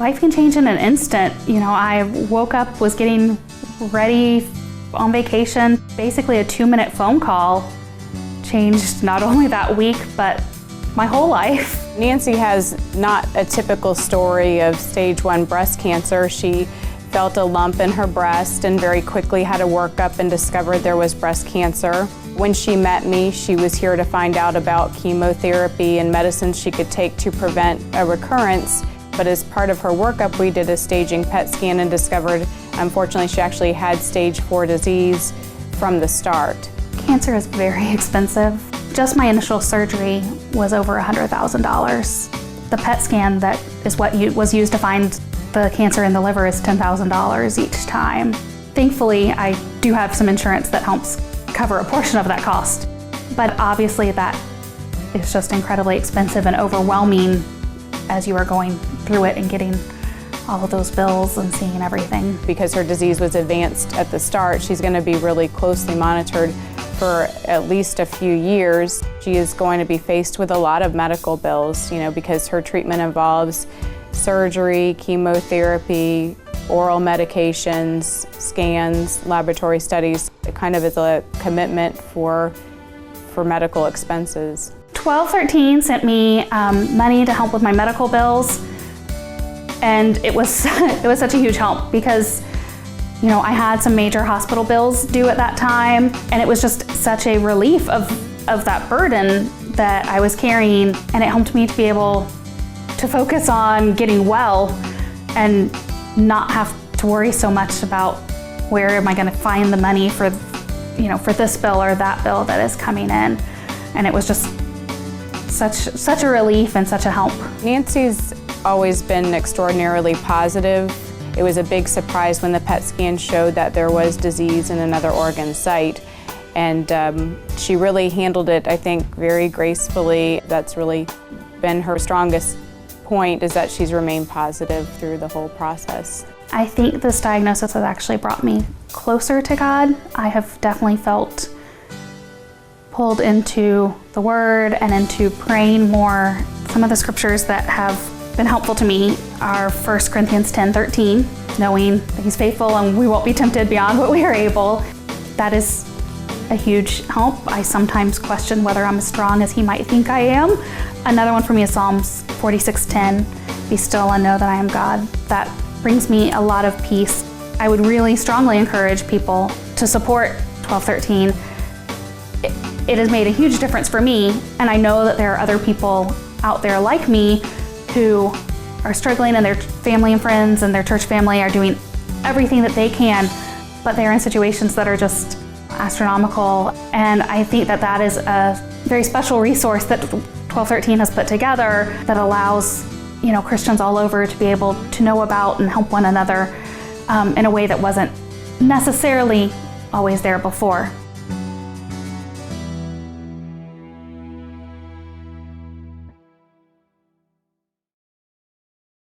life can change in an instant. I woke up, was getting ready on vacation. Basically a 2-minute phone call changed not only that week, but my whole life. Nancy has not a typical story of stage 1 breast cancer. She felt a lump in her breast and very quickly had a workup and discovered there was breast cancer. When she met me, she was here to find out about chemotherapy and medicines she could take to prevent a recurrence. But as part of her workup, we did a staging PET scan and discovered, unfortunately, she actually had stage 4 disease from the start. Cancer is very expensive. Just my initial surgery was over $100,000. The PET scan that is what was used to find the cancer in the liver is $10,000 each time. Thankfully, I do have some insurance that helps cover a portion of that cost. But obviously that is just incredibly expensive and overwhelming as you are going through it and getting all of those bills and seeing everything. Because her disease was advanced at the start, she's going to be really closely monitored for at least a few years. She is going to be faced with a lot of medical bills, because her treatment involves surgery, chemotherapy, oral medications, scans, laboratory studies. It kind of is a commitment for medical expenses. 1213 sent me money to help with my medical bills, and it was such a huge help because I had some major hospital bills due at that time, and it was just such a relief of that burden that I was carrying, and it helped me to be able to focus on getting well and not have to worry so much about where am I going to find the money for this bill or that bill that is coming in. And it was just such a relief and such a help. Nancy's always been extraordinarily positive. It was a big surprise when the PET scan showed that there was disease in another organ site. And she really handled it, I think, very gracefully. That's really been her strongest point, is that she's remained positive through the whole process. I think this diagnosis has actually brought me closer to God. I have definitely felt pulled into the Word and into praying more. Some of the scriptures that have been helpful to me are 1 Corinthians 10:13, knowing that He's faithful and we won't be tempted beyond what we are able. That is a huge help. I sometimes question whether I'm as strong as He might think I am. Another one for me is Psalms 46:10, be still and know that I am God. That brings me a lot of peace. I would really strongly encourage people to support 1213. It has made a huge difference for me, and I know that there are other people out there like me who are struggling, and their family and friends and their church family are doing everything that they can, but they're in situations that are just astronomical. And I think that that is a very special resource that 1213 has put together that allows Christians all over to be able to know about and help one another in a way that wasn't necessarily always there before.